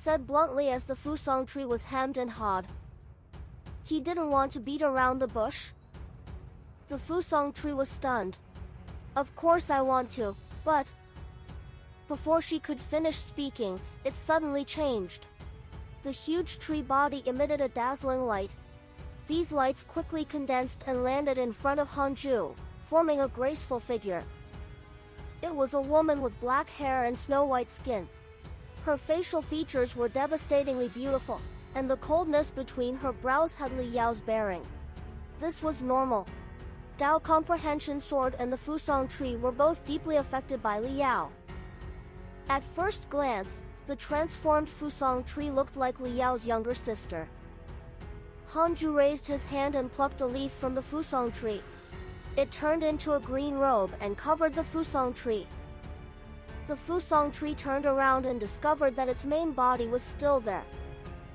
said bluntly as the fusong tree was hemmed and hawed. He didn't want to beat around the bush. The fusong tree was stunned. Of course I want to, but... Before she could finish speaking, it suddenly changed. The huge tree body emitted a dazzling light. These lights quickly condensed and landed in front of Hanju, forming a graceful figure. It was a woman with black hair and snow-white skin. Her facial features were devastatingly beautiful, and the coldness between her brows had Li Yao's bearing. This was normal. Dao Comprehension Sword and the Fusong Tree were both deeply affected by Li Yao. At first glance, the transformed Fusong Tree looked like Li Yao's younger sister. Hanju raised his hand and plucked a leaf from the Fusong Tree. It turned into a green robe and covered the Fusong Tree. The Fusong Tree turned around and discovered that its main body was still there.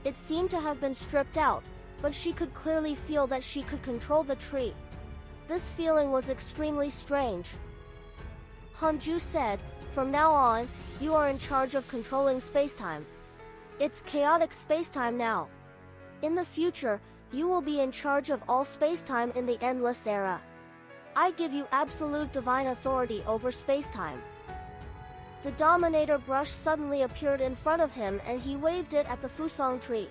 It seemed to have been stripped out, but she could clearly feel that she could control the tree. This feeling was extremely strange. Hanju said, "From now on, you are in charge of controlling spacetime. It's chaotic spacetime now. In the future, you will be in charge of all spacetime in the endless era. I give you absolute divine authority over spacetime." The Dominator brush suddenly appeared in front of him and he waved it at the Fusong Tree.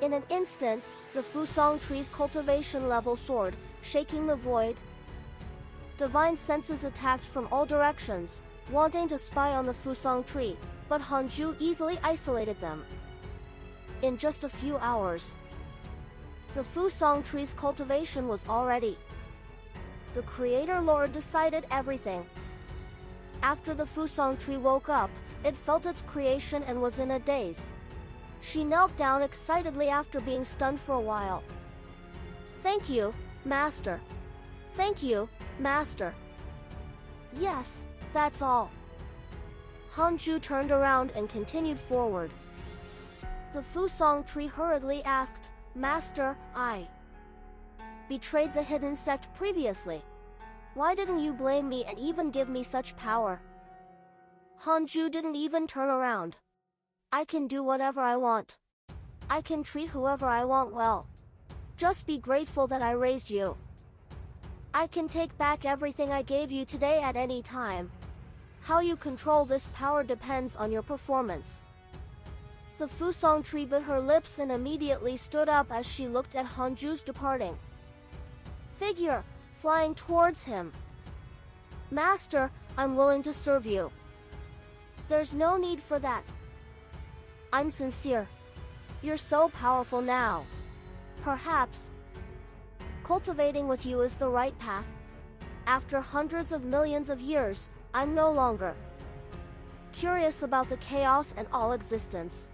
In an instant, the Fusong Tree's cultivation level soared, shaking the void. Divine senses attacked from all directions, wanting to spy on the Fusong Tree, but Hanju easily isolated them. In just a few hours, the Fusong Tree's cultivation was all ready. The Creator Lord decided everything. After the Fusong Tree woke up, it felt its creation and was in a daze. She knelt down excitedly after being stunned for a while. "Thank you, Master. Thank you, Master." "Yes, that's all." Hanju turned around and continued forward. The Fusong Tree hurriedly asked, "Master, I betrayed the hidden sect previously. Why didn't you blame me and even give me such power?" Hanju didn't even turn around. "I can do whatever I want. I can treat whoever I want well. Just be grateful that I raised you. I can take back everything I gave you today at any time. How you control this power depends on your performance." The Fusong Tree bit her lips and immediately stood up as she looked at Hanju's departing figure, flying towards him. "Master, I'm willing to serve you. There's no need for that. I'm sincere. You're so powerful now. Perhaps cultivating with you is the right path. After hundreds of millions of years, I'm no longer curious about the chaos and all existence.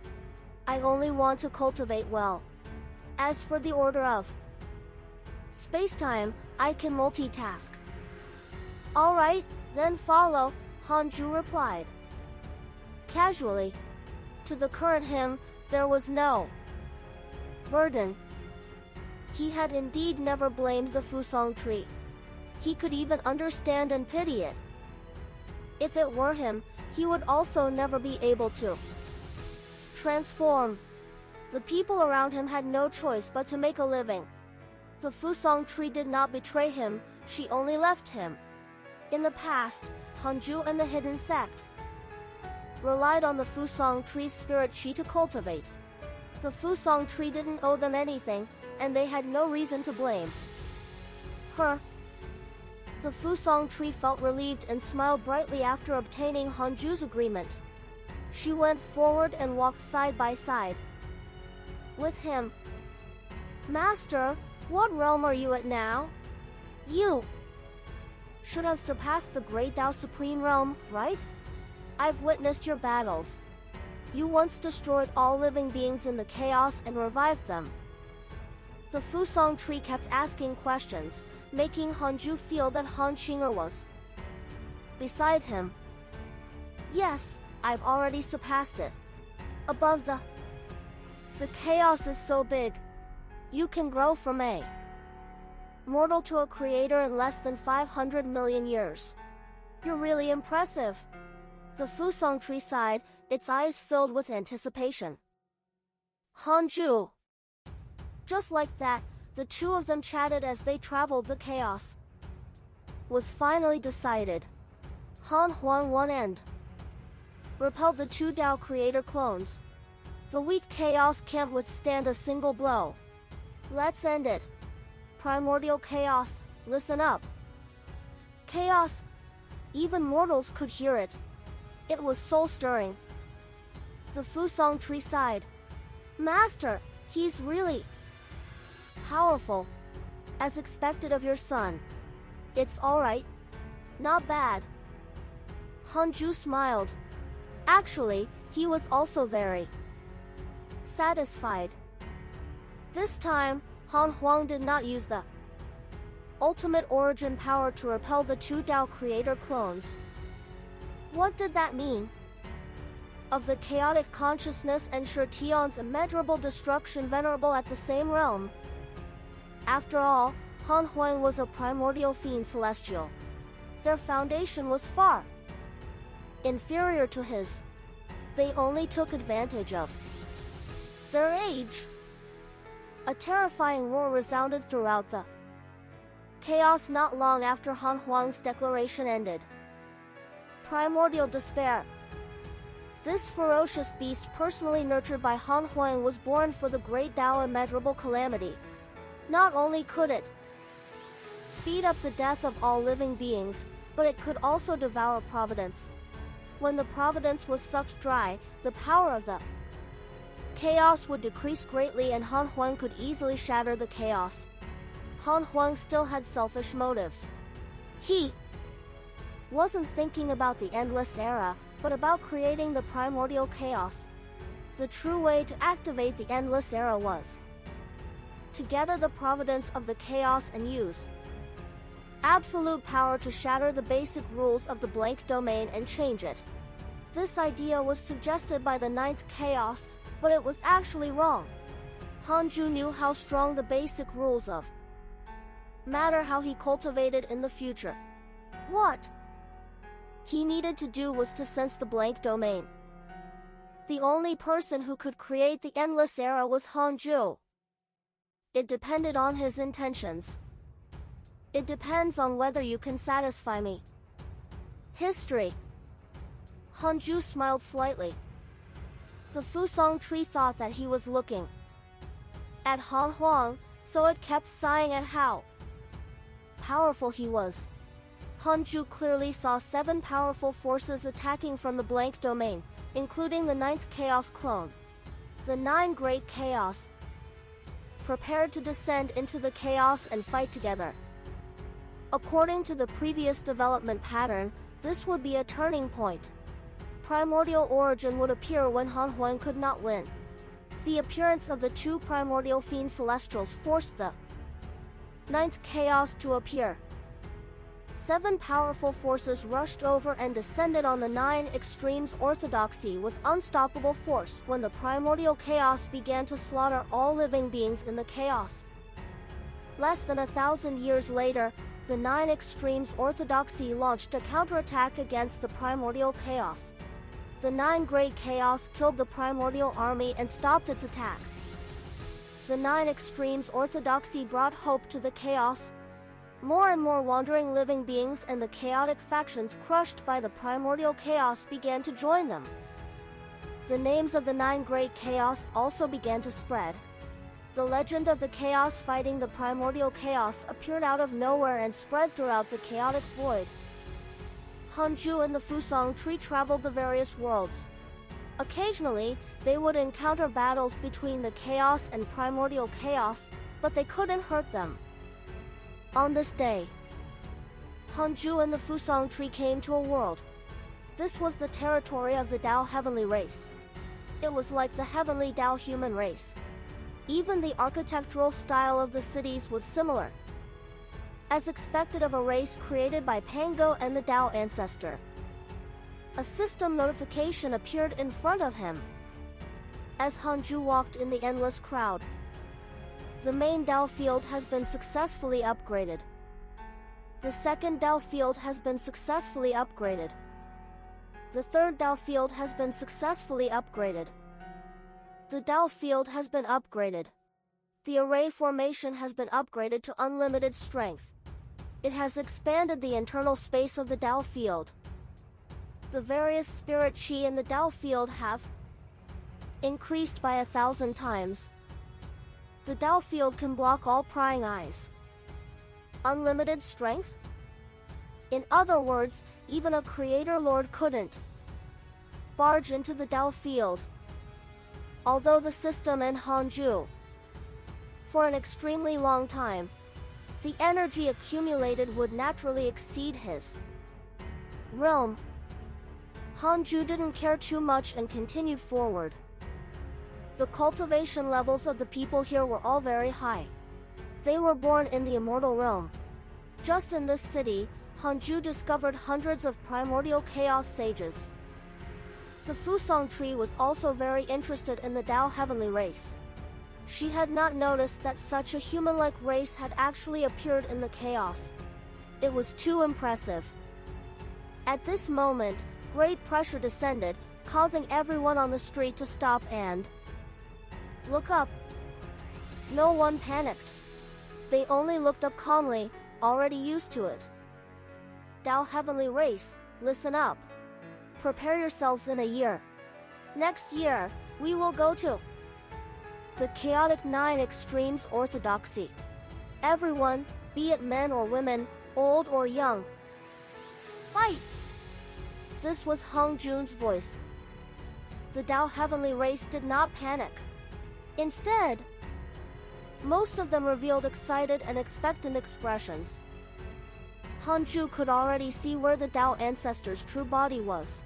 I only want to cultivate well. As for the order of spacetime, I can multitask." "All right, then follow," Hanju replied casually. To the current him, there was no burden. He had indeed never blamed the Fusong Tree. He could even understand and pity it. If it were him, he would also never be able to transform. The people around him had no choice but to make a living. The Fusong Tree did not betray him, she only left him. In the past, Hanju and the hidden sect relied on the Fusong Tree's spirit chi to cultivate. The Fusong Tree didn't owe them anything, and they had no reason to blame her. The Fusong Tree felt relieved and smiled brightly after obtaining Hanju's agreement. She went forward and walked side by side with him. "Master, what realm are you at now? You should have surpassed the Great Tao Supreme Realm, right? I've witnessed your battles. You once destroyed all living beings in the chaos and revived them." The Fusong Tree kept asking questions, making Hanju feel that Han Qinger was beside him. "Yes, I've already surpassed it. Above the chaos is so big. You can grow from a mortal to a creator in less than 500 million years. You're really impressive." The Fusong Tree sighed, its eyes filled with anticipation. Hanju. Just like that, the two of them chatted as they traveled. The chaos was finally decided. Han Huang one end repelled the two Tao creator clones. The weak chaos can't withstand a single blow. Let's end it. Primordial chaos, listen up. Chaos. Even mortals could hear it. It was soul-stirring. The Fusong tree sighed. Master, he's really powerful. As expected of your son. It's alright. Not bad. Hanju smiled. Actually, he was also very satisfied. This time, Han Huang did not use the ultimate origin power to repel the two Tao creator clones. What did that mean? Of the chaotic consciousness and Shurtion's immeasurable destruction venerable at the same realm. After all, Han Huang was a primordial fiend celestial. Their foundation was far inferior to his. They only took advantage of their age. A terrifying roar resounded throughout the chaos not long after Han Huang's declaration ended. Primordial despair. This ferocious beast, personally nurtured by Han Huang, was born for the great Tao immeasurable calamity. Not only could it speed up the death of all living beings, but it could also devour Providence. When the Providence was sucked dry, the power of the chaos would decrease greatly and Han Huang could easily shatter the chaos. Han Huang still had selfish motives. He wasn't thinking about the endless era, but about creating the primordial chaos. The true way to activate the endless era was to gather the providence of the chaos and use absolute power to shatter the basic rules of the blank domain and change it. This idea was suggested by the ninth chaos, but it was actually wrong. Hanju knew how strong the basic rules of matter how he cultivated in the future. What he needed to do was to sense the blank domain. The only person who could create the endless era was Hanju. It depended on his intentions. It depends on whether you can satisfy me. History. Hanju smiled slightly. The Fusong tree thought that he was looking at Han Huang, so it kept sighing at how powerful he was. Hanju clearly saw 7 powerful forces attacking from the blank domain, including the 9th chaos clone. The 9 great chaos prepared to descend into the chaos and fight together. According to the previous development pattern, this would be a turning point. Primordial origin would appear when Han Huang could not win. The appearance of the 2 primordial fiend celestials forced the 9th chaos to appear. 7 powerful forces rushed over and descended on the 9 extremes orthodoxy with unstoppable force when the primordial chaos began to slaughter all living beings in the chaos. Less than 1,000 years later, the 9 extremes orthodoxy launched a counterattack against the primordial chaos. The 9 great chaos killed the primordial army and stopped its attack. The 9 extremes orthodoxy brought hope to the chaos. More and more wandering living beings and the chaotic factions crushed by the primordial chaos began to join them. The names of the 9 great chaos also began to spread. The legend of the chaos fighting the primordial chaos appeared out of nowhere and spread throughout the chaotic void. Hanju and the Fusong tree traveled the various worlds. Occasionally, they would encounter battles between the chaos and primordial chaos, but they couldn't hurt them. On this day, Hanju and the Fusong tree came to a world. This was the territory of the Tao heavenly race. It was like the heavenly Tao human race. Even the architectural style of the cities was similar, as expected of a race created by Pango and the Tao ancestor. A system notification appeared in front of him as Hanju walked in the endless crowd. The main Tao field has been successfully upgraded. The second Tao field has been successfully upgraded. The third Dao field has been successfully upgraded. The Dao field has been upgraded. The array formation has been upgraded to unlimited strength. It has expanded the internal space of the Dao field. The various spirit chi in the Dao field have increased by 1,000 times. The Dao field can block all prying eyes. Unlimited strength? In other words, even a creator lord couldn't barge into the Dao field. Although the system in Hangzhou, for an extremely long time, the energy accumulated would naturally exceed his realm, Hangzhou didn't care too much and continued forward. The cultivation levels of the people here were all very high. They were born in the immortal realm. Just in this city, Hangzhou discovered hundreds of primordial chaos sages. The Fusong tree was also very interested in the Dao heavenly race. She had not noticed that such a human-like race had actually appeared in the chaos. It was too impressive. At this moment, great pressure descended, causing everyone on the street to stop and look up. No one panicked. They only looked up calmly, already used to it. Dao heavenly race, listen up. Prepare yourselves in a year. Next year, we will go to the chaotic 9 extremes orthodoxy. Everyone, be it men or women, old or young, fight! This was Hung Jun's voice. The Dao heavenly race did not panic. Instead, most of them revealed excited and expectant expressions. Hangzhou could already see where the Dao ancestor's true body was.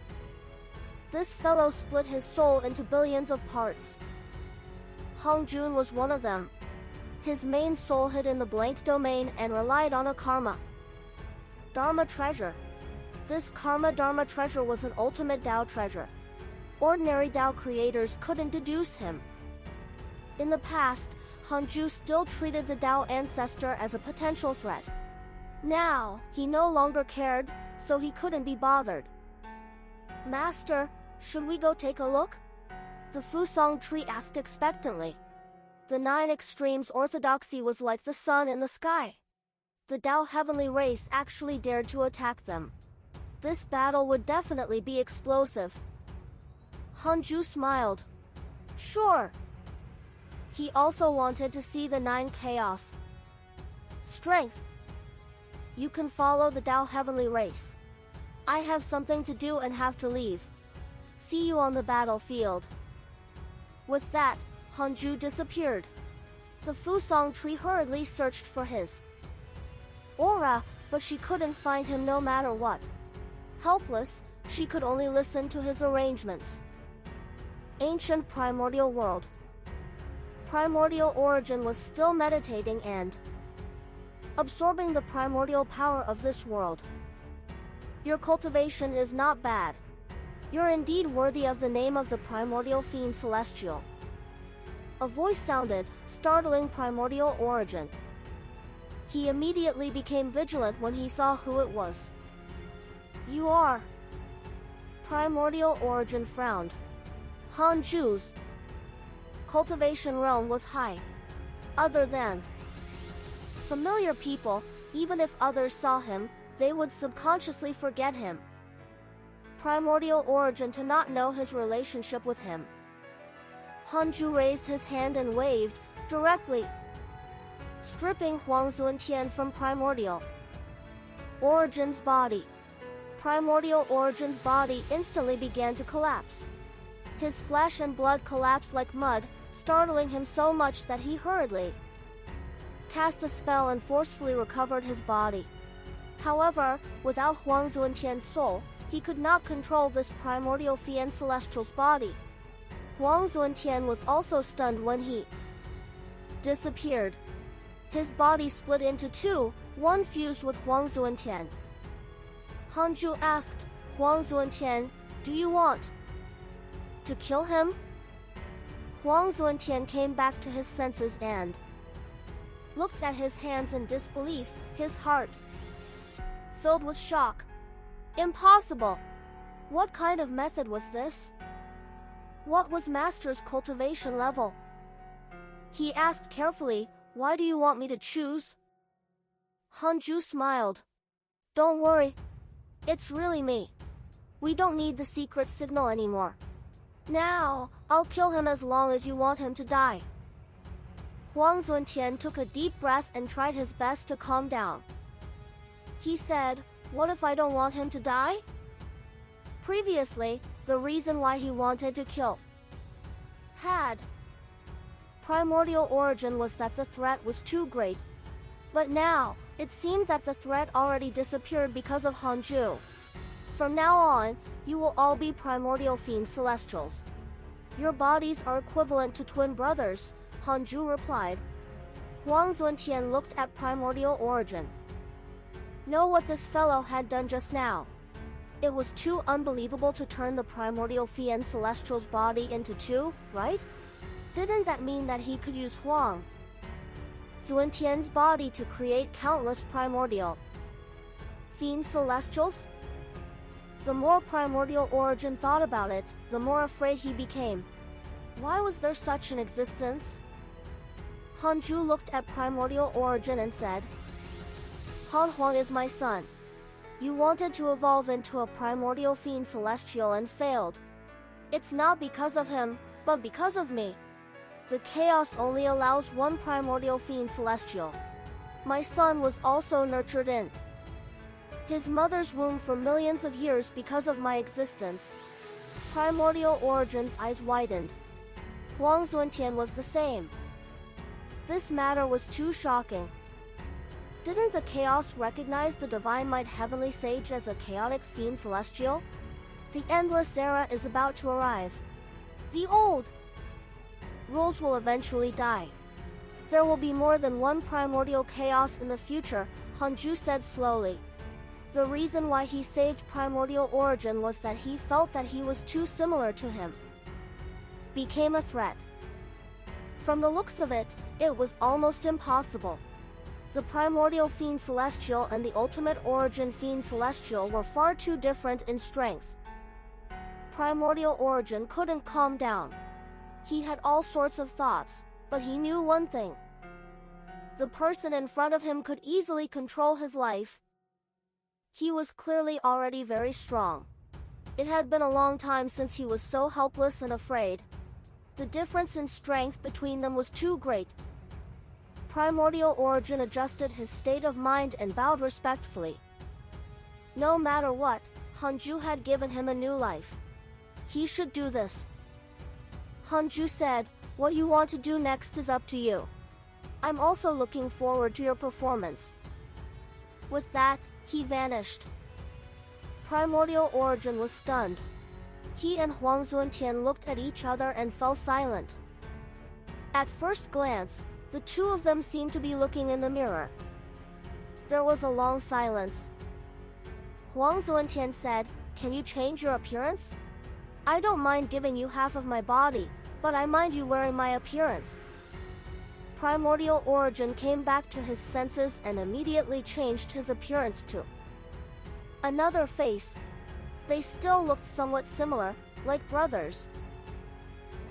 This fellow split his soul into billions of parts. Hung Jun was one of them. His main soul hid in the blank domain and relied on a karma Dharma treasure. This karma Dharma treasure was an ultimate Dao treasure. Ordinary Dao creators couldn't deduce him. In the past, Hangzhou still treated the Dao ancestor as a potential threat. Now, he no longer cared, so he couldn't be bothered. Master, should we go take a look? The Fusong tree asked expectantly. The 9 extremes orthodoxy was like the sun in the sky. The Dao heavenly race actually dared to attack them. This battle would definitely be explosive. Hangzhou smiled. Sure. He also wanted to see the 9 chaos strength. You can follow the Dao heavenly race. I have something to do and have to leave. See you on the battlefield. With that, Hangzhou disappeared. The Fusong tree hurriedly searched for his aura, but she couldn't find him no matter what. Helpless, she could only listen to his arrangements. Ancient primordial world. Primordial origin was still meditating and absorbing the primordial power of this world. Your cultivation is not bad. You're indeed worthy of the name of the primordial fiend celestial. A voice sounded, startling primordial origin. He immediately became vigilant when he saw who it was. You are. Primordial origin frowned. Hangzhou's cultivation realm was high. Other than familiar people, even if others saw him, they would subconsciously forget him. Primordial origin to not know his relationship with him. Hangzhou raised his hand and waved, directly stripping Huang Zuantian from primordial origin's body. Primordial origin's body instantly began to collapse. His flesh and blood collapsed like mud, startling him so much that he hurriedly cast a spell and forcefully recovered his body. However, without Huang Zuantian's soul, he could not control this primordial fiend celestial's body. Huang Zuantian was also stunned when he disappeared. His body split into two, one fused with Huang Zuantian. Hangzhou asked, Huang Zuantian, do you want to kill him? Huang Zuantian came back to his senses and looked at his hands in disbelief, his heart filled with shock. Impossible! What kind of method was this? What was Master's cultivation level? He asked carefully, why do you want me to choose? Hanju smiled. Don't worry. It's really me. We don't need the secret signal anymore. Now, I'll kill him as long as you want him to die. Huang Zuntian took a deep breath and tried his best to calm down. He said, what if I don't want him to die? Previously, the reason why he wanted to kill had primordial origin was that the threat was too great. But now, it seemed that the threat already disappeared because of Hanju. From now on, you will all be primordial fiend celestials. Your bodies are equivalent to twin brothers, Hanju replied. Huang Zuntian looked at primordial origin. Know what this fellow had done just now? It was too unbelievable to turn the primordial fiend celestial's body into two, right? Didn't that mean that he could use Huang Zuntian's body to create countless primordial fiend celestials? The more primordial origin thought about it, the more afraid he became. Why was there such an existence? Hanju looked at primordial origin and said, Han Huang is my son. You wanted to evolve into a primordial fiend celestial and failed. It's not because of him, but because of me. The chaos only allows one primordial fiend celestial. My son was also nurtured in his mother's womb for millions of years because of my existence. Primordial Origin's eyes widened. Huang Zuntian was the same. This matter was too shocking. Didn't the chaos recognize the divine might heavenly sage as a chaotic fiend celestial? The endless era is about to arrive. The old rules will eventually die. There will be more than one primordial chaos in the future, Hanju said slowly. The reason why he saved primordial origin was that he felt that he was too similar to him. Became a threat. From the looks of it, it was almost impossible. The primordial fiend celestial and the ultimate origin fiend celestial were far too different in strength. Primordial origin couldn't calm down. He had all sorts of thoughts, but he knew one thing. The person in front of him could easily control his life. He was clearly already very strong. It had been a long time since he was so helpless and afraid. The difference in strength between them was too great. Primordial origin adjusted his state of mind and bowed respectfully. No matter what, Hanju had given him a new life. He should do this. Hanju said, what you want to do next is up to you. I'm also looking forward to your performance. With that, he vanished. Primordial origin was stunned. He and Huang Zuntian looked at each other and fell silent. At first glance, the two of them seemed to be looking in the mirror. There was a long silence. Huang Zuntian said, can you change your appearance? I don't mind giving you half of my body, but I mind you wearing my appearance. Primordial origin came back to his senses and immediately changed his appearance to another face. They still looked somewhat similar, like brothers.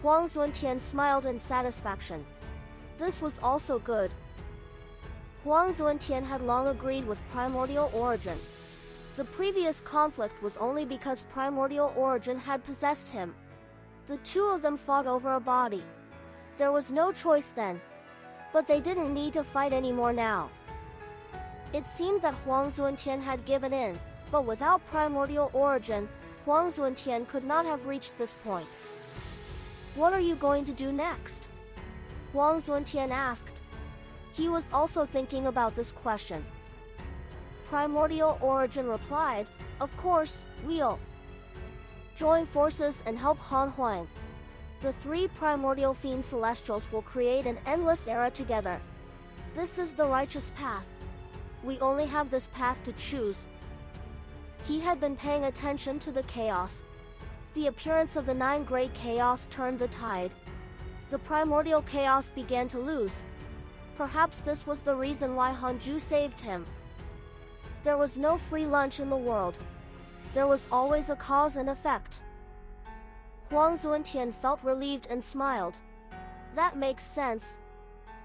Huang Zuntian smiled in satisfaction. This was also good. Huang Zuntian had long agreed with primordial origin. The previous conflict was only because primordial origin had possessed him. The two of them fought over a body. There was no choice then. But they didn't need to fight anymore now. It seemed that Huang Zuntian had given in, but without primordial origin, Huang Zuntian could not have reached this point. What are you going to do next? Huang Zuntian asked. He was also thinking about this question. Primordial origin replied, of course, we'll join forces and help Han Huang. The three primordial fiend celestials will create an endless era together. This is the righteous path. We only have this path to choose. He had been paying attention to the chaos. The appearance of the 9 great chaos turned the tide. The primordial chaos began to lose. Perhaps this was the reason why Hanju saved him. There was no free lunch in the world. There was always a cause and effect. Huang Zuantian felt relieved and smiled. That makes sense.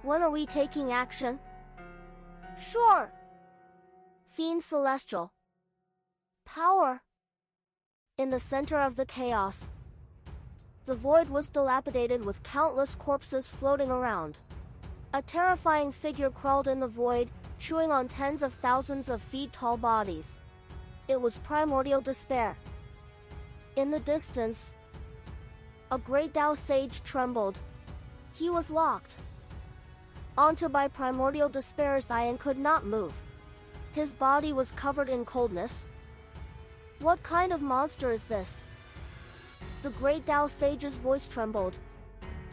When are we taking action? Sure. Fiend Celestial. Power. In the center of the chaos, the void was dilapidated with countless corpses floating around. A terrifying figure crawled in the void, chewing on tens of thousands of feet tall bodies. It was primordial despair. In the distance, a great Tao sage trembled. He was locked onto by primordial despair's eye and could not move. His body was covered in coldness. What kind of monster is this? The great Tao sage's voice trembled.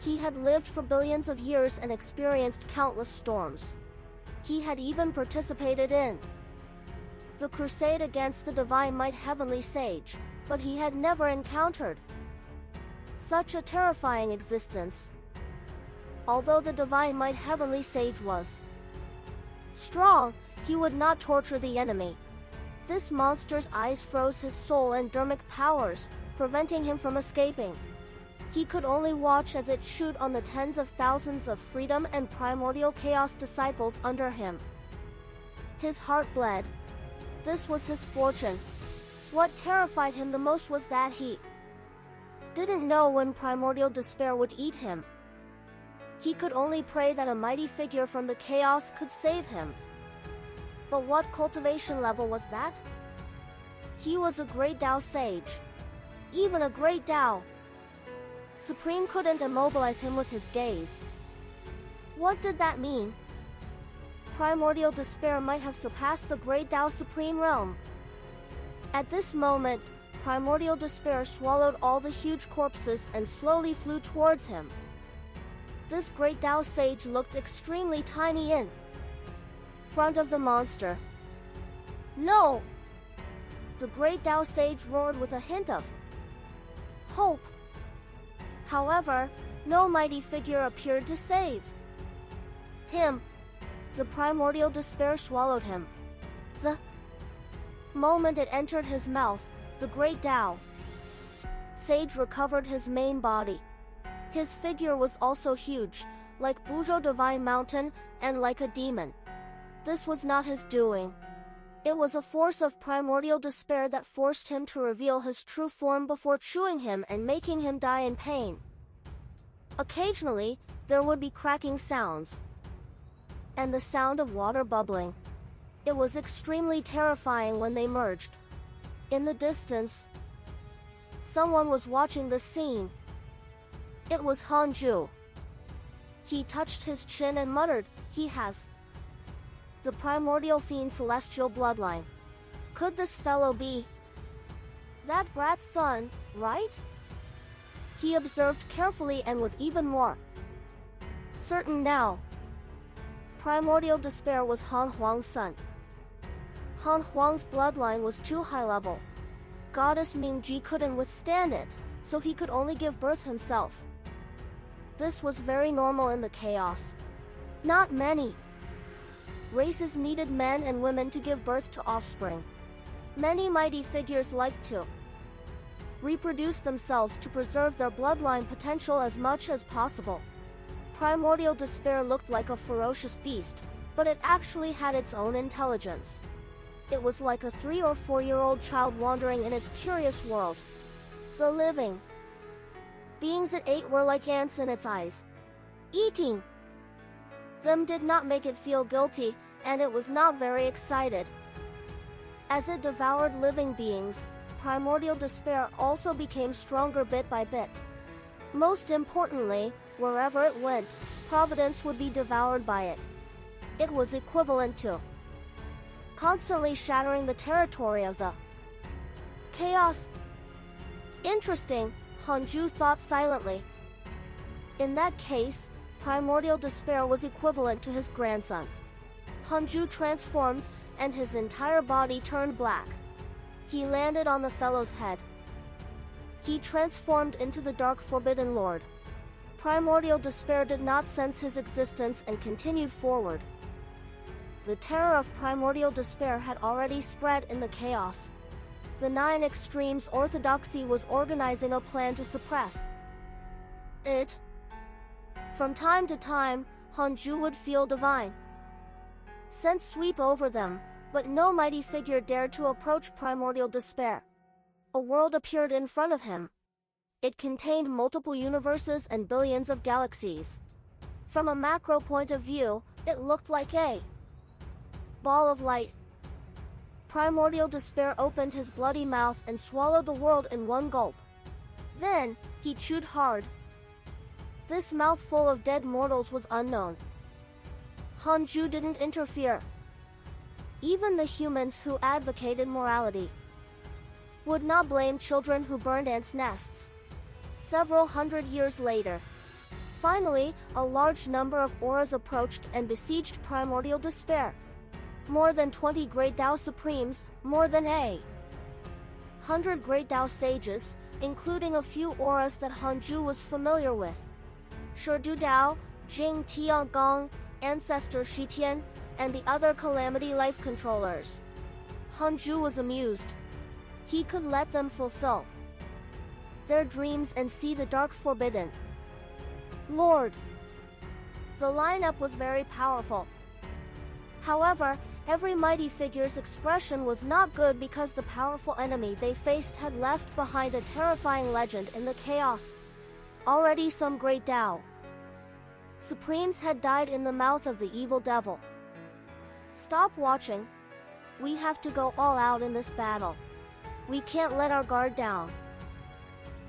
He had lived for billions of years and experienced countless storms. He had even participated in the crusade against the divine might heavenly sage, but he had never encountered such a terrifying existence. Although the divine might heavenly sage was strong, he would not torture the enemy. This monster's eyes froze his soul and dermic powers, preventing him from escaping. He could only watch as it chewed on the tens of thousands of freedom and primordial chaos disciples under him. His heart bled. This was his fortune. What terrified him the most was that he didn't know when primordial despair would eat him. He could only pray that a mighty figure from the chaos could save him. But what cultivation level was that? He was a great Tao sage. Even a great Tao Supreme couldn't immobilize him with his gaze. What did that mean? Primordial despair might have surpassed the great Tao Supreme realm. At this moment, primordial despair swallowed all the huge corpses and slowly flew towards him. This great Tao sage looked extremely tiny in front of the monster. No! The great Tao sage roared with a hint of hope. However, no mighty figure appeared to save him. The primordial despair swallowed him. The moment it entered his mouth, the great Tao sage recovered his main body. His figure was also huge, like Buzhou Divine Mountain, and like a demon. This was not his doing. It was a force of primordial despair that forced him to reveal his true form before chewing him and making him die in pain. Occasionally, there would be cracking sounds and the sound of water bubbling. It was extremely terrifying when they merged. In the distance, someone was watching the scene. It was Hanju. He touched his chin and muttered, "He has the primordial fiend celestial bloodline. Could this fellow be that brat's son, right?" He observed carefully and was even more certain now. Primordial despair was Han Huang's son. Han Huang's bloodline was too high level. Goddess Mingji couldn't withstand it, so he could only give birth himself. This was very normal in the chaos. Not many races needed men and women to give birth to offspring. Many mighty figures liked to reproduce themselves to preserve their bloodline potential as much as possible. Primordial despair looked like a ferocious beast, but it actually had its own intelligence. It was like a 3 or 4-year-old child wandering in its curious world. The living beings it ate were like ants in its eyes. Eating them did not make it feel guilty, and it was not very excited. As it devoured living beings, primordial despair also became stronger bit by bit. Most importantly, wherever it went, Providence would be devoured by it. It was equivalent to constantly shattering the territory of the chaos. Interesting, Hanju thought silently. In that case, primordial despair was equivalent to his grandson. Hanju transformed, and his entire body turned black. He landed on the fellow's head. He transformed into the Dark Forbidden Lord. Primordial despair did not sense his existence and continued forward. The terror of primordial despair had already spread in the chaos. the Nine Extremes orthodoxy was organizing a plan to suppress it. From time to time, Hanju would feel divine sense sweep over them, but no mighty figure dared to approach primordial despair. A world appeared in front of him. It contained multiple universes and billions of galaxies. From a macro point of view, it looked like a ball of light. Primordial despair opened his bloody mouth and swallowed the world in one gulp. Then, he chewed hard. This mouthful of dead mortals was unknown. Hanju didn't interfere. Even the humans who advocated morality would not blame children who burned ants' nests. Several hundred years later, finally, a large number of auras approached and besieged primordial despair. More than 20 great Tao Supremes, more than 100 great Tao sages, including a few auras that Hanju was familiar with. Shi Dao, Jing Tiangong, Ancestor Shitian, and the other Calamity Life controllers. Hanju was amused. He could let them fulfill their dreams and see the dark forbidden Lord. The lineup was very powerful. However, every mighty figure's expression was not good because the powerful enemy they faced had left behind a terrifying legend in the chaos. Already some great Tao Supremes had died in the mouth of the evil devil. Stop watching. We have to go all out in this battle. We can't let our guard down.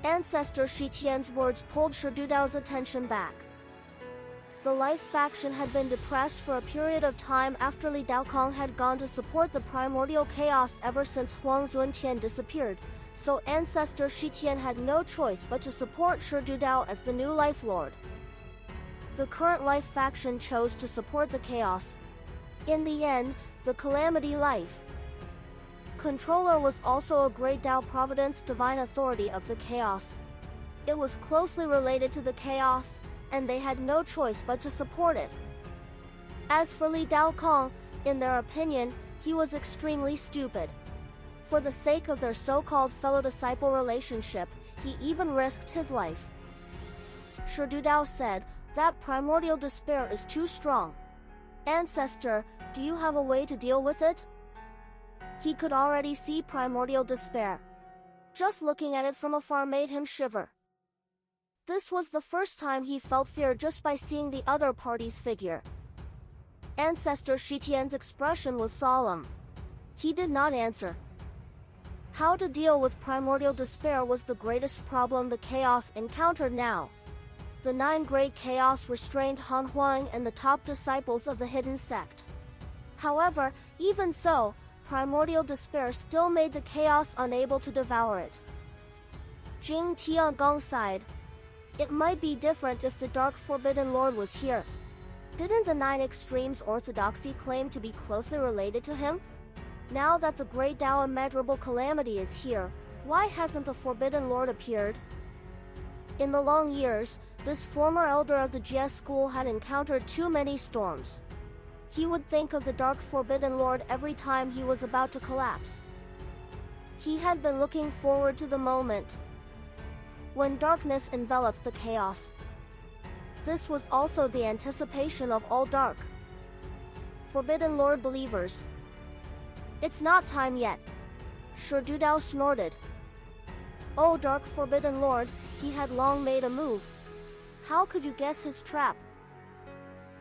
Ancestor Shitian's words pulled Shidudao's attention back. The Life faction had been depressed for a period of time after Li Daokong had gone to support the primordial chaos ever since Huang Zuntian disappeared, so Ancestor Shitian had no choice but to support Shidudao as the new Life Lord. The current Life faction chose to support the chaos. In the end, the Calamity Life controller was also a great Tao Providence divine authority of the chaos. It was closely related to the chaos, and they had no choice but to support it. As for Li Daokong, in their opinion, he was extremely stupid. For the sake of their so-called fellow-disciple relationship, he even risked his life. Shidudao said, "That primordial despair is too strong. Ancestor, do you have a way to deal with it?" He could already see primordial despair. Just looking at it from afar made him shiver. This was the first time he felt fear just by seeing the other party's figure. Ancestor Shitian's expression was solemn. He did not answer. How to deal with primordial despair was the greatest problem the chaos encountered now. The 9 great chaos restrained Han Huang and the top disciples of the hidden sect. However, even so, primordial despair still made the chaos unable to devour it. Jing Tiangong sighed. It might be different if the Dark Forbidden Lord was here. Didn't the 9 Extremes orthodoxy claim to be closely related to him? Now that the great Tao immeasurable calamity is here, why hasn't the Forbidden Lord appeared? In the long years, this former elder of the Jie school had encountered too many storms. He would think of the Dark Forbidden Lord every time he was about to collapse. He had been looking forward to the moment when darkness enveloped the chaos. This was also the anticipation of all Dark Forbidden Lord believers. It's not time yet. Shidudao snorted. Oh, Dark Forbidden Lord, he had long made a move. How could you guess his trap?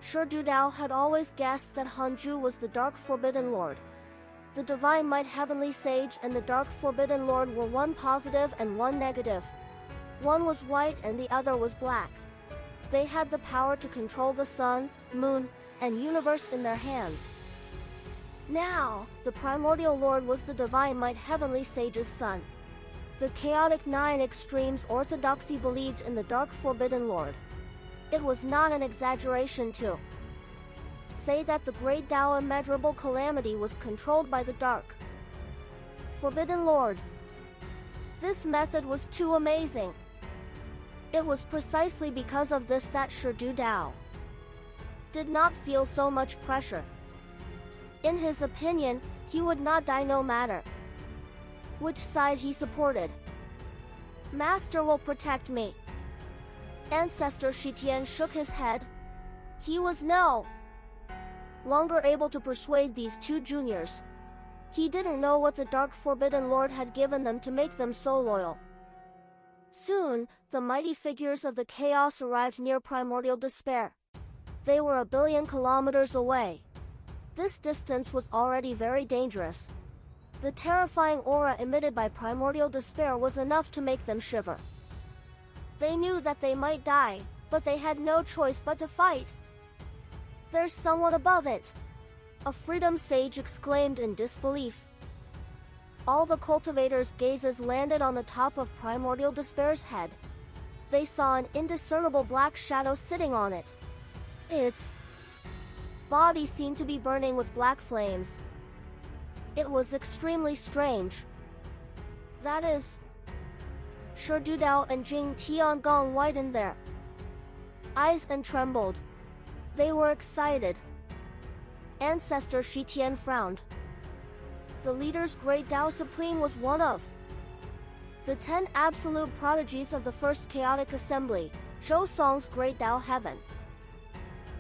Shidudao had always guessed that Hanju was the Dark Forbidden Lord. The Divine Might Heavenly Sage and the Dark Forbidden Lord were one positive and one negative. One was white and the other was black. They had the power to control the sun, moon, and universe in their hands. Now, the Primordial Lord was the Divine Might Heavenly Sage's son. The chaotic 9 Extremes orthodoxy believed in the Dark Forbidden Lord. It was not an exaggeration to say that the great Tao immeasurable calamity was controlled by the Dark Forbidden Lord. This method was too amazing. It was precisely because of this that Shidudao did not feel so much pressure. In his opinion, he would not die no matter which side he supported. Master will protect me. Ancestor Shitian shook his head. He was no longer able to persuade these two juniors. He didn't know what the Dark Forbidden Lord had given them to make them so loyal. Soon, the mighty figures of the chaos arrived near Primordial Despair. They were 1 billion kilometers away. This distance was already very dangerous. The terrifying aura emitted by Primordial Despair was enough to make them shiver. They knew that they might die, but they had no choice but to fight. There's someone above it! A freedom sage exclaimed in disbelief. All the cultivators' gazes landed on the top of Primordial Despair's head. They saw an indiscernible black shadow sitting on it. Its body seemed to be burning with black flames. It was extremely strange. That is, Shi Dudao and Jing Tiangong widened their eyes and trembled. They were excited. Ancestor Shitian frowned. The leader's great Tao Supreme was one of the 10 absolute prodigies of the First Chaotic Assembly, Zhou Song's Great Tao Heaven.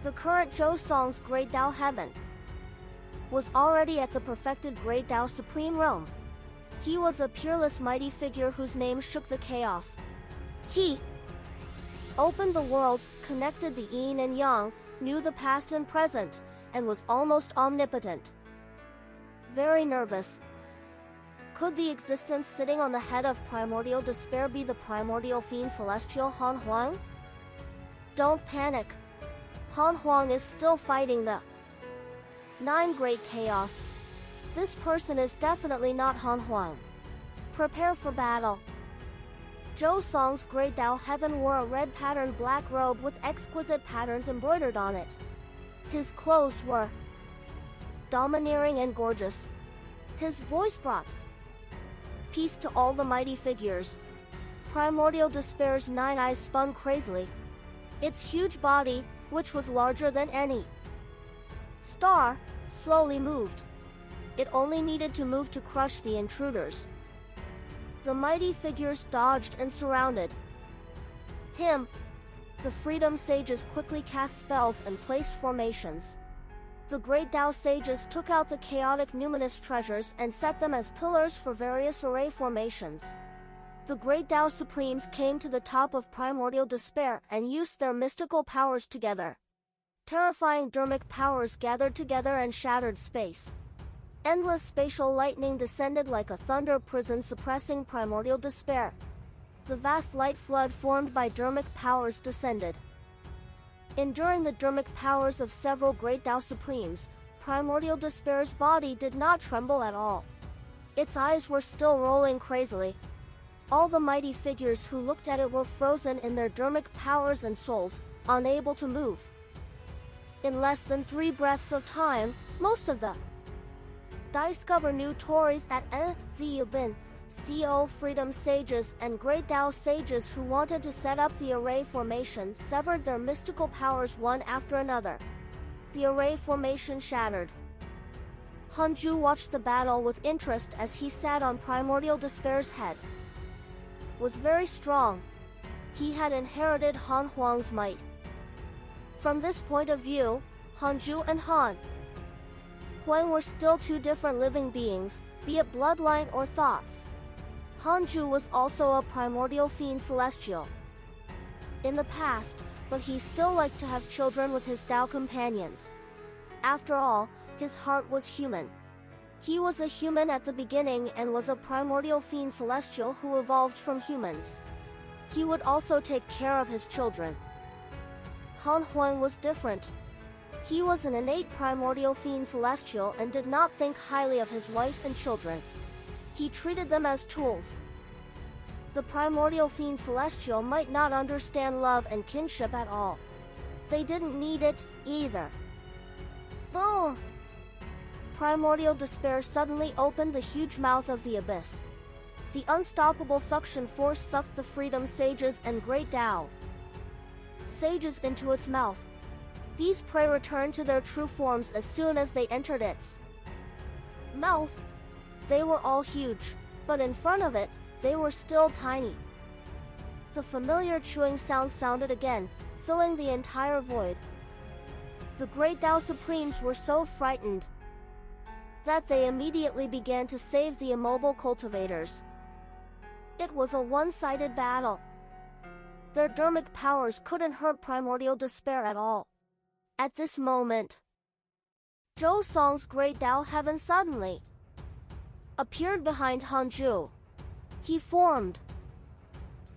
The current Zhou Song's Great Tao Heaven was already at the perfected Great Tao Supreme realm. He was a peerless mighty figure whose name shook the chaos. He opened the world, connected the yin and yang, knew the past and present, and was almost omnipotent. Very nervous. Could the existence sitting on the head of Primordial Despair be the primordial fiend celestial Han Huang? Don't panic. Han Huang is still fighting the 9 Great Chaos. This person is definitely not Han Huang. Prepare for battle. Zhou Song's Great Tao Heaven wore a red patterned black robe with exquisite patterns embroidered on it. His clothes were domineering and gorgeous. His voice brought peace to all the mighty figures. Primordial Despair's 9 eyes spun crazily. Its huge body, which was larger than any star, slowly moved. It only needed to move to crush the intruders. The mighty figures dodged and surrounded him. The freedom sages quickly cast spells and placed formations. The great Tao sages took out the chaotic numinous treasures and set them as pillars for various array formations. The great Tao Supremes came to the top of Primordial Despair and used their mystical powers together. Terrifying dermic powers gathered together and shattered space. Endless spatial lightning descended like a thunder prison, suppressing Primordial Despair. The vast light flood formed by dermic powers descended. Enduring the dermic powers of several great Tao Supremes, Primordial Despair's body did not tremble at all. Its eyes were still rolling crazily. All the mighty figures who looked at it were frozen in their dermic powers and souls, unable to move. In less than 3 breaths of time, most of the discover new Tories at the Yubin, CO Freedom Sages and Great Tao Sages who wanted to set up the array formation severed their mystical powers one after another. The array formation shattered. Hanju watched the battle with interest as he sat on Primordial Despair's head. Was very strong. He had inherited Han Huang's might. From this point of view, Hanju and Han Huang were still 2 different living beings, be it bloodline or thoughts. Hanju was also a primordial fiend celestial in the past, but he still liked to have children with his Tao companions. After all, his heart was human. He was a human at the beginning and was a primordial fiend celestial who evolved from humans. He would also take care of his children. Han Huang was different. He was an innate primordial fiend celestial and did not think highly of his wife and children. He treated them as tools. The primordial fiend celestial might not understand love and kinship at all. They didn't need it, either. Boom! Primordial Despair suddenly opened the huge mouth of the abyss. The unstoppable suction force sucked the Freedom Sages and Great Tao Sages into its mouth. These prey returned to their true forms as soon as they entered its mouth. They were all huge, but in front of it, they were still tiny. The familiar chewing sound sounded again, filling the entire void. The Great Tao Supremes were so frightened that they immediately began to save the immobile cultivators. It was a one-sided battle. Their dermic powers couldn't hurt primordial despair at all. At this moment, Zhou Song's Great Tao Heaven suddenly appeared behind Hanju. He formed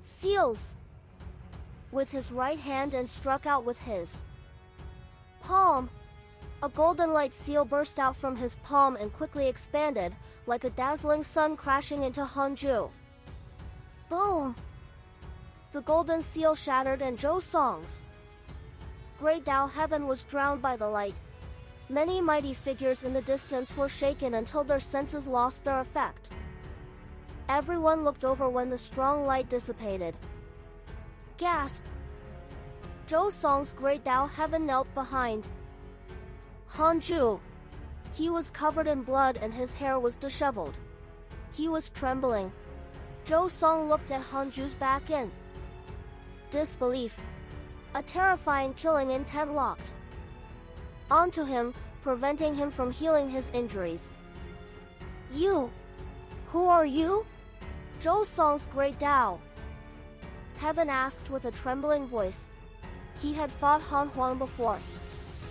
seals with his right hand and struck out with his palm. A golden light seal burst out from his palm and quickly expanded, like a dazzling sun crashing into Hanju. Boom! The golden seal shattered and Zhou Song's Great Tao Heaven was drowned by the light. Many mighty figures in the distance were shaken until their senses lost their effect. Everyone looked over when the strong light dissipated. Gasp! Zhou Song's Great Tao Heaven knelt behind Hanju. He was covered in blood and his hair was disheveled. He was trembling. Zhou Song looked at Hanju's back in disbelief. A terrifying killing intent locked onto him, preventing him from healing his injuries. You! Who are you? Zhou Song's Great Tao Heaven asked with a trembling voice. He had fought Han Huang before.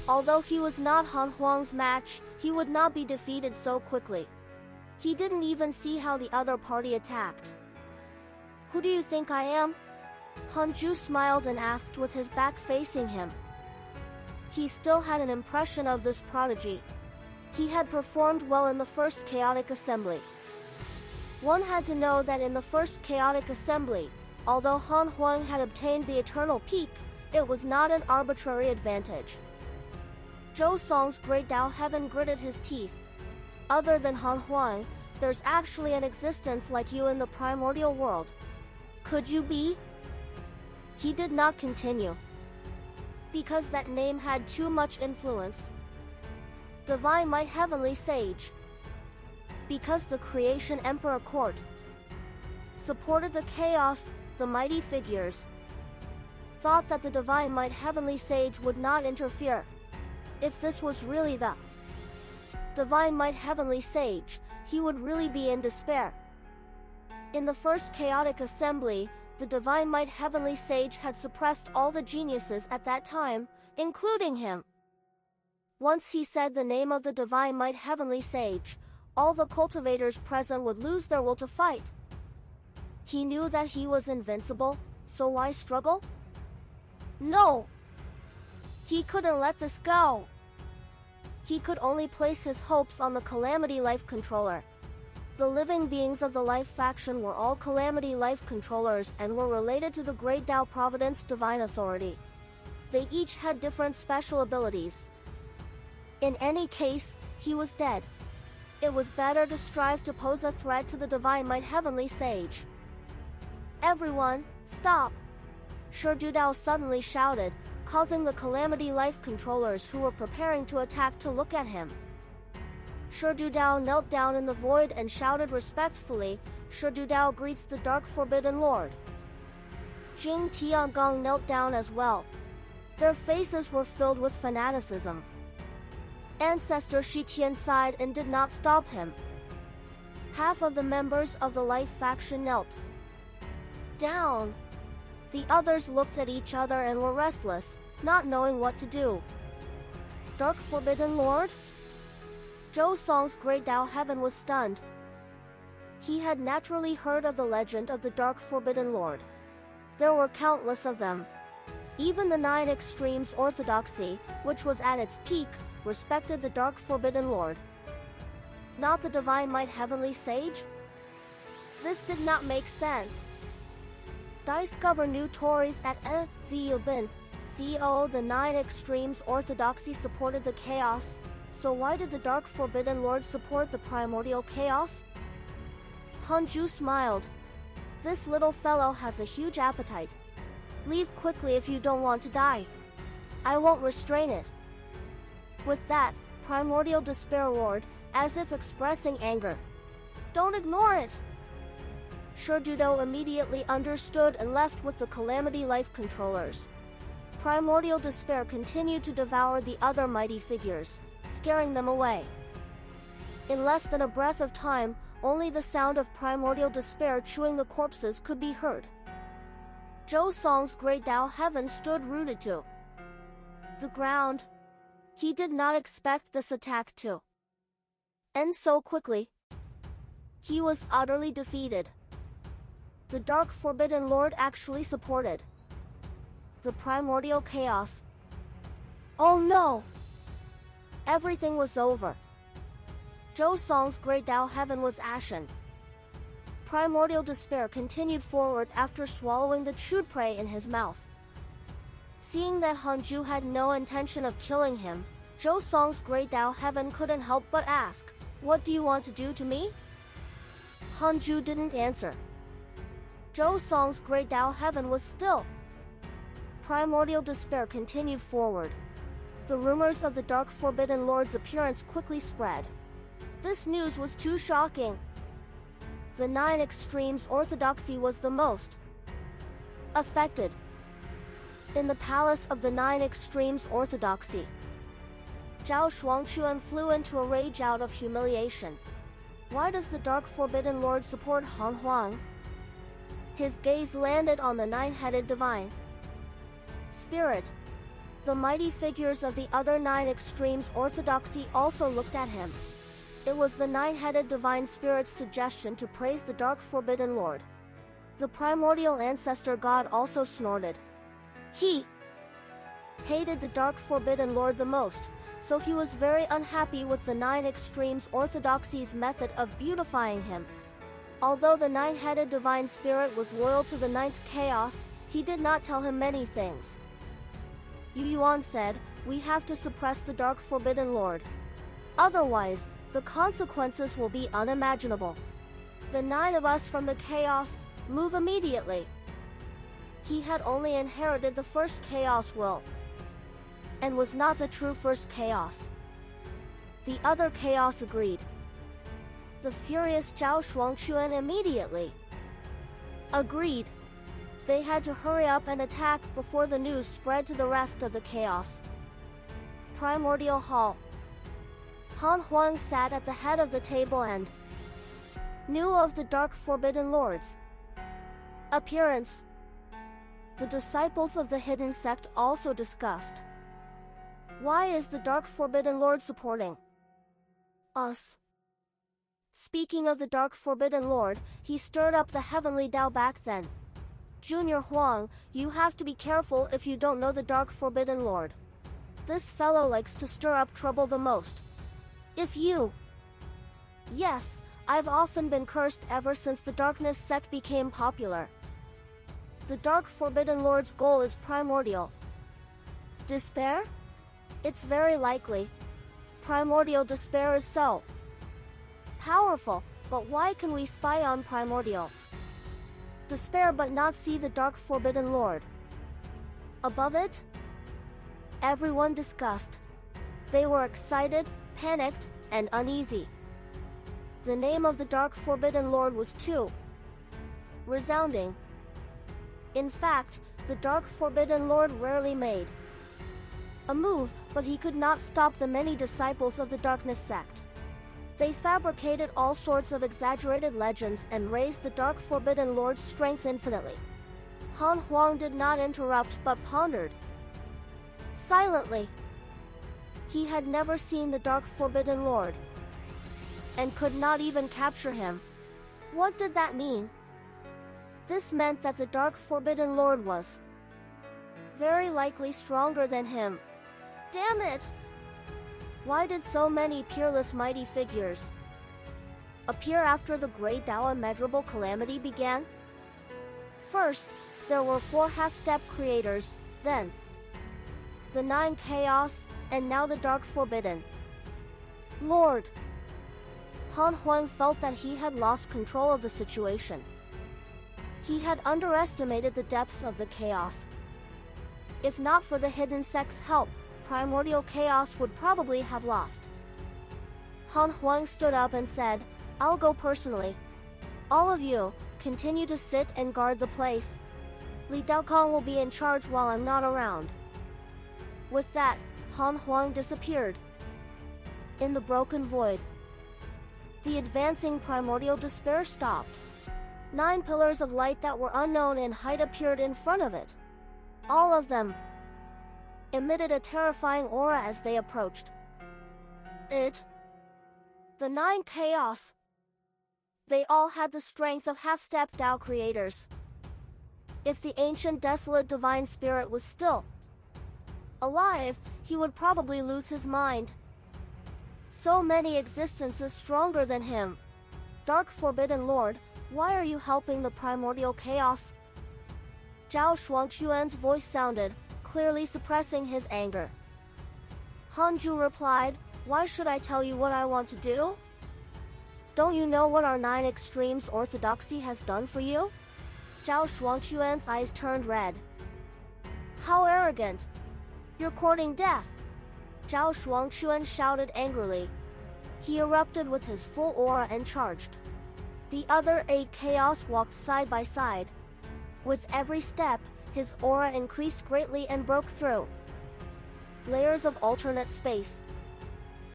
Although he was not Han Huang's match, he would not be defeated so quickly. He didn't even see how the other party attacked. Who do you think I am? Hanju smiled and asked with his back facing him. He still had an impression of this prodigy. He had performed well in the first chaotic assembly. One had to know that in the first chaotic assembly, although Han Huang had obtained the eternal peak, it was not an arbitrary advantage. Zhou Song's Great Tao Heaven gritted his teeth. Other than Han Huang, there's actually an existence like you in the primordial world. Could you be? He did not continue, because that name had too much influence. Divine Might Heavenly Sage. Because the Creation Emperor Court supported the chaos, the mighty figures thought that the Divine Might Heavenly Sage would not interfere. If this was really the Divine Might Heavenly Sage, he would really be in despair. In the first chaotic assembly, the Divine Might Heavenly Sage had suppressed all the geniuses at that time, including him. Once he said the name of the Divine Might Heavenly Sage, all the cultivators present would lose their will to fight. He knew that he was invincible, so why struggle? No! He couldn't let this go. He could only place his hopes on the Calamity Life Controller. The living beings of the Life faction were all Calamity Life Controllers and were related to the Great Tao Providence Divine Authority. They each had different special abilities. In any case, he was dead. It was better to strive to pose a threat to the Divine Might Heavenly Sage. Everyone, stop! Sherdudao suddenly shouted, causing the Calamity Life Controllers who were preparing to attack to look at him. Sherdudao knelt down in the void and shouted respectfully, Sherdudao greets the Dark Forbidden Lord. Jing Tiangong knelt down as well. Their faces were filled with fanaticism. Ancestor Shi Tian sighed and did not stop him. Half of the members of the Life faction knelt down. The others looked at each other and were restless, not knowing what to do. Dark Forbidden Lord? Zhou Song's Great Tao Heaven was stunned. He had naturally heard of the legend of the Dark Forbidden Lord. There were countless of them. Even the Nine Extremes Orthodoxy, which was at its peak, respected the Dark Forbidden Lord. Not the Divine Might Heavenly Sage? This did not make sense. Discover new Tories at the Ubin. CO the Nine Extremes Orthodoxy supported the chaos. So why did the Dark Forbidden Lord support the primordial chaos? Hanju smiled. This little fellow has a huge appetite. Leave quickly if you don't want to die. I won't restrain it. With that, primordial despair roared, as if expressing anger. Don't ignore it! Sherdudo immediately understood and left with the Calamity Life controllers. Primordial despair continued to devour the other mighty figures, scaring them away. In less than a breath of time, only the sound of primordial despair chewing the corpses could be heard. Zhou Song's great Tao heaven stood rooted to the ground. He did not expect this attack to end so quickly. He was utterly defeated. The Dark Forbidden Lord actually supported the primordial chaos. Oh no! Everything was over. Zhou Song's great Tao heaven was ashen. Primordial despair continued forward after swallowing the chewed prey in his mouth. Seeing that Hanju had no intention of killing him, Zhou Song's great Tao heaven couldn't help but ask, "What do you want to do to me?" Hanju didn't answer. Zhou Song's great Tao heaven was still. Primordial despair continued forward. The rumors of the Dark Forbidden Lord's appearance quickly spread. This news was too shocking. The Nine Extremes orthodoxy was the most affected. In the palace of the Nine Extremes orthodoxy, Zhao Shuangchuan flew into a rage out of humiliation. Why does the Dark Forbidden Lord support Han Huang? His gaze landed on the nine-headed divine spirit. The mighty figures of the other Nine Extremes orthodoxy also looked at him. It was the nine-headed divine spirit's suggestion to praise the Dark Forbidden Lord. The primordial ancestor god also snorted. He hated the Dark Forbidden Lord the most, so he was very unhappy with the Nine Extremes orthodoxy's method of beautifying him. Although the nine-headed divine spirit was loyal to the ninth chaos, he did not tell him many things. Yu Yuan said, "We have to suppress the Dark Forbidden Lord. Otherwise, the consequences will be unimaginable. The nine of us from the chaos, move immediately." He had only inherited the first chaos will, and was not the true first chaos. The other chaos agreed. The furious Zhao Shuangchuan immediately agreed. They had to hurry up and attack before the news spread to the rest of the chaos. Primordial Hall. Han Huang sat at the head of the table and knew of the Dark Forbidden Lord's appearance. The disciples of the hidden sect also discussed. Why is the Dark Forbidden Lord supporting us? Speaking of the Dark Forbidden Lord, he stirred up the heavenly Tao back then. Junior Huang, you have to be careful if you don't know the Dark Forbidden Lord. This fellow likes to stir up trouble the most. If you... Yes, I've often been cursed ever since the Darkness sect became popular. The Dark Forbidden Lord's goal is primordial despair? It's very likely. Primordial despair is so powerful, but why can we spy on primordial despair but not see the Dark Forbidden Lord above it? Everyone discussed. They were excited, panicked, and uneasy. The name of the Dark Forbidden Lord was too resounding. In fact, the Dark Forbidden Lord rarely made a move, but he could not stop the many disciples of the Darkness sect. They fabricated all sorts of exaggerated legends and raised the Dark Forbidden Lord's strength infinitely. Han Huang did not interrupt but pondered silently. He had never seen the Dark Forbidden Lord and could not even capture him. What did that mean? This meant that the Dark Forbidden Lord was very likely stronger than him. Damn it! Why did so many peerless mighty figures appear after the great Tao immeasurable calamity began? First, there were 4 half-step creators, then the 9 chaos, and now the Dark Forbidden Lord. Han Huang felt that he had lost control of the situation. He had underestimated the depths of the chaos. If not for the hidden sect's help, primordial chaos would probably have lost. Han Huang stood up and said, "I'll go personally." All of you, continue to sit and guard the place. Li Daokong will be in charge while I'm not around. With that, Han Huang disappeared. In the broken void, the advancing primordial despair stopped. 9 pillars of light that were unknown in height appeared in front of it. All of them emitted a terrifying aura as they approached. The 9 chaos. They all had the strength of half-step Tao creators. If the ancient desolate divine spirit was still alive, he would probably lose his mind. So many existences stronger than him. Dark Forbidden Lord, why are you helping the primordial chaos? Zhao Shuangquan's voice sounded, clearly suppressing his anger. Hanju replied, why should I tell you what I want to do? Don't you know what our 9 extremes orthodoxy has done for you? Zhao Shuangquan's eyes turned red. How arrogant! You're courting death! Zhao Shuangquan shouted angrily. He erupted with his full aura and charged. The other 8 chaos walked side by side. With every step, his aura increased greatly and broke through layers of alternate space,